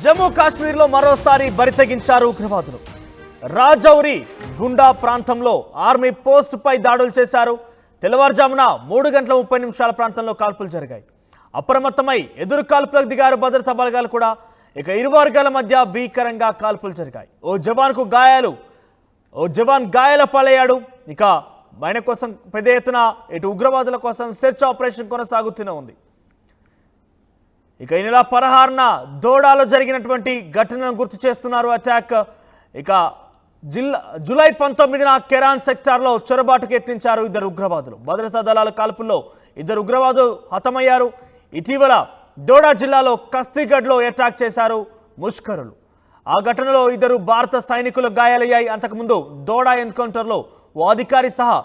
జమ్మూ కాశ్మీర్లో మరోసారి బరితెగించారు ఉగ్రవాదులు. రాజౌరి గుండా ప్రాంతంలో ఆర్మీ పోస్టుపై దాడులు చేశారు. తెల్లవారుజామున 3:30 ప్రాంతంలో కాల్పులు జరిగాయి. అప్రమత్తమై ఎదురు కాల్పులకు దిగారు భద్రతా బలగాలు కూడా. ఇక ఇరు వర్గాల మధ్య భీకరంగా కాల్పులు జరిగాయి. ఓ జవాన్ గాయాల పాలయ్యాడు. ఇక ఆయన కోసం పెద్ద ఎత్తున ఇటు ఉగ్రవాదుల కోసం సెర్చ్ ఆపరేషన్ కొనసాగుతూనే ఉంది. ఇక ఈ నెల 16న దోడాలో జరిగినటువంటి ఘటనను గుర్తు చేస్తున్నారు అటాక్. ఇక జూలై 19న కెరాన్ సెక్టార్లో చొరబాటుకు యత్నించారు ఇద్దరు ఉగ్రవాదులు. భద్రతా దళాల కాల్పుల్లో ఇద్దరు ఉగ్రవాదులు హతమయ్యారు. ఇటీవల దోడా జిల్లాలో కస్తీగఢ్లో అటాక్ చేశారు ముష్కరులు. ఆ ఘటనలో ఇద్దరు భారత సైనికులు గాయాలయ్యాయి. అంతకుముందు దోడా ఎన్కౌంటర్లో ఓ అధికారి సహా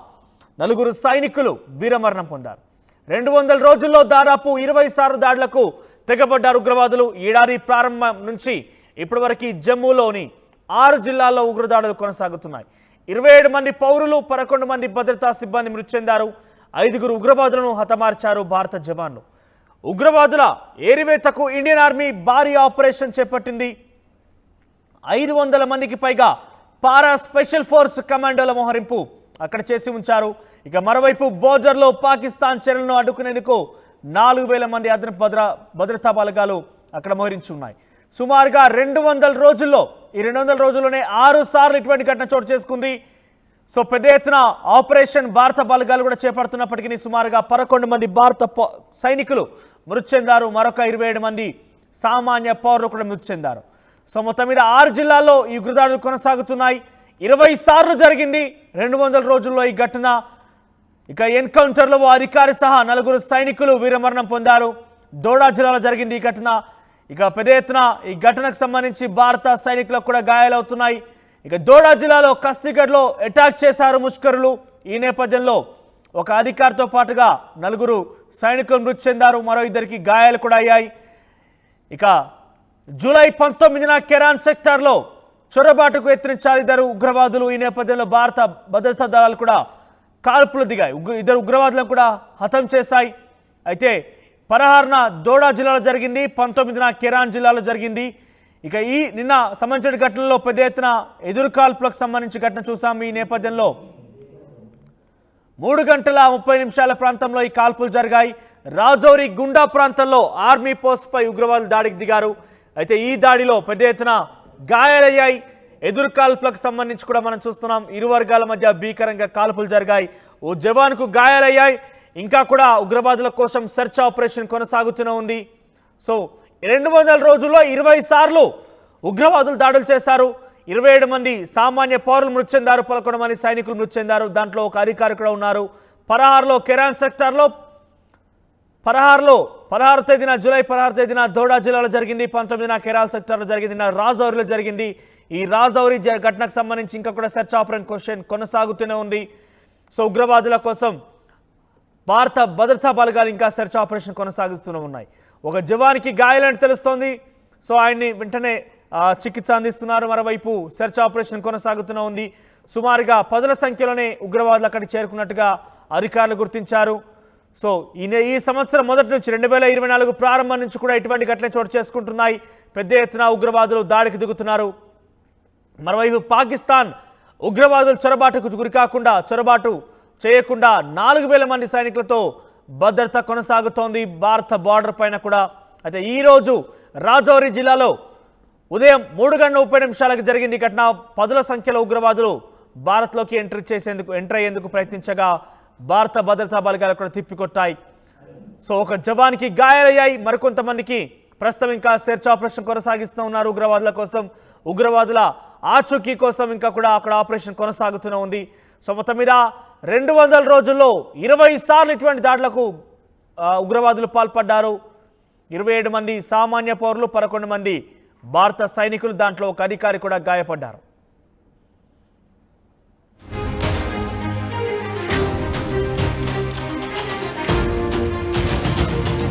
4 సైనికులు వీరమరణం పొందారు. 200 రోజుల్లో దాదాపు 20 సార్లు దాడులకు తెగబడ్డారు ఉగ్రవాదులు. ఏడాది ప్రారంభం నుంచి ఇప్పటివరకు జమ్మూలోని 6 జిల్లాల్లో ఉగ్రదాడులు కొనసాగుతున్నాయి. 27 మంది పౌరులు, 11 మంది భద్రతా సిబ్బంది మృతి చెందారు. 5 ఉగ్రవాదులను హతమార్చారు భారత జవాన్లు. ఉగ్రవాదుల ఏరివేతకు ఇండియన్ ఆర్మీ భారీ ఆపరేషన్ చేపట్టింది. 500 మందికి పైగా పారా స్పెషల్ ఫోర్స్ కమాండోల మోహరింపు అక్కడ చేసి ఉంచారు. ఇక మరోవైపు బోర్డర్లో పాకిస్తాన్ చర్యలను అడ్డుకునేందుకు 4000 మంది అదనపు భద్రతా బలగాలు అక్కడ మోహరించి ఉన్నాయి. సుమారుగా 200 రోజుల్లో ఈ 200 రోజుల్లోనే 6 సార్లు ఇటువంటి ఘటన చోటు చేసుకుంది. సో పెద్ద ఎత్తున ఆపరేషన్ భారత బలగాలు కూడా చేపడుతున్నప్పటికీ సుమారుగా 11 మంది భారత సైనికులు మృతి చెందారు. మరొక 27 మంది సామాన్య పౌరులు కూడా మృతి చెందారు. సో మొత్తం మీద 6 జిల్లాల్లో ఈ ఉగ్రదాడులు కొనసాగుతున్నాయి. 20 సార్లు జరిగింది 200 రోజుల్లో ఈ ఘటన. ఇక ఎన్కౌంటర్లో ఓ అధికారి సహా 4 సైనికులు వీరమరణం పొందారు. దోడా జిల్లాలో జరిగింది ఈ ఘటన. ఇక పెద్ద ఎత్తున ఈ ఘటనకు సంబంధించి భారత సైనికులకు కూడా గాయాలవుతున్నాయి. ఇక దోడా జిల్లాలో కస్తీగఢ్లో అటాక్ చేశారు ముష్కరులు. ఈ నేపథ్యంలో ఒక అధికారితో పాటుగా 4 సైనికులు మృతి చెందారు. మరో 2 గాయాలు కూడా అయ్యాయి. ఇక జూలై 19న కెరాన్ సెక్టార్లో చొరబాటుకు యత్నించారు ఇద్దరు ఉగ్రవాదులు. ఈ నేపథ్యంలో భారత భద్రతా దళాలు కూడా కాల్పులు దిగాయి. 2 ఉగ్రవాదులను కూడా హతం చేశాయి. అయితే 16న దోడా జిల్లాలో జరిగింది, 19న కెరాన్ జిల్లాలో జరిగింది. ఇక ఈ నిన్న సంబంధించిన ఘటనలో పెద్ద ఎత్తున ఎదురు కాల్పులకు సంబంధించిన ఘటన చూసాం. ఈ నేపథ్యంలో 3:30 ప్రాంతంలో ఈ కాల్పులు జరిగాయి. రాజౌరి గుండా ప్రాంతంలో ఆర్మీ పోస్టుపై ఉగ్రవాదులు దాడికి దిగారు. అయితే ఈ దాడిలో పెద్ద ఎత్తున గాయాలయ్యాయి. ఎదురు కాల్పులకు సంబంధించి కూడా మనం చూస్తున్నాం. ఇరు వర్గాల మధ్య భీకరంగా కాల్పులు జరిగాయి. ఓ జవాన్కు గాయాలయ్యాయి. ఇంకా కూడా ఉగ్రవాదుల కోసం సెర్చ్ ఆపరేషన్ కొనసాగుతూనే ఉంది. సో 200 రోజుల్లో 20 సార్లు ఉగ్రవాదులు దాడులు చేశారు. 27 మంది సామాన్య పౌరులు మృతి చెందారు. 11 మంది సైనికులు మృతి చెందారు. దాంట్లో ఒక అధికారి కూడా ఉన్నారు. 16లో కెరాన్ సెక్టార్లో 16 తేదీన జూలై 16 తేదీన దోడా జిల్లాలో జరిగింది. 19న కెరాన్ సెక్టార్లో జరిగింది. రాజౌరిలో జరిగింది. ఈ రాజౌరి ఘటనకు సంబంధించి ఇంకా కూడా సెర్చ్ ఆపరేషన్ కొనసాగుతూనే ఉంది. సో ఉగ్రవాదుల కోసం భారత భద్రతా బలగాలు ఇంకా సెర్చ్ ఆపరేషన్ కొనసాగిస్తూనే ఉన్నాయి. ఒక జవానికి గాయాలని తెలుస్తోంది. సో ఆయన్ని వెంటనే చికిత్స అందిస్తున్నారు. మరోవైపు సెర్చ్ ఆపరేషన్ కొనసాగుతూనే ఉంది. సుమారుగా 10ల సంఖ్యలోనే ఉగ్రవాదులు అక్కడికి చేరుకున్నట్టుగా అధికారులు గుర్తించారు. సో ఈ సంవత్సరం మొదటి నుంచి 2024 ప్రారంభం నుంచి కూడా ఇటువంటి ఘటనలు చోటు చేసుకుంటున్నాయి. పెద్ద ఎత్తున ఉగ్రవాదులు దాడికి దిగుతున్నారు. మరోవైపు పాకిస్తాన్ ఉగ్రవాదులు చొరబాటు చేయకుండా 4000 మంది సైనికులతో భద్రత కొనసాగుతోంది భారత బార్డర్ పైన కూడా. అయితే ఈరోజు రాజౌరి జిల్లాలో ఉదయం 3:30 జరిగింది ఈ ఘటన. 10ల సంఖ్యలో ఉగ్రవాదులు భారత్లోకి ఎంటర్ అయ్యేందుకు ప్రయత్నించగా భారత భద్రతా బలగాలు కూడా తిప్పికొట్టాయి. సో ఒక జవాన్కి గాయాలయ్యాయి. మరికొంతమందికి ప్రస్తుతం ఇంకా సెర్చ్ ఆపరేషన్ కొనసాగిస్తూ ఉన్నారు. ఉగ్రవాదుల కోసం, ఉగ్రవాదుల ఆచూకీ కోసం ఇంకా కూడా అక్కడ ఆపరేషన్ కొనసాగుతూనే ఉంది. సో మొత్తం మీద 200 రోజుల్లో 20 సార్లు ఇటువంటి దాడులకు ఉగ్రవాదులు పాల్పడ్డారు. 27 మంది సామాన్య పౌరులు, 11 మంది భారత సైనికులు, దాంట్లో ఒక అధికారి కూడా గాయపడ్డారు.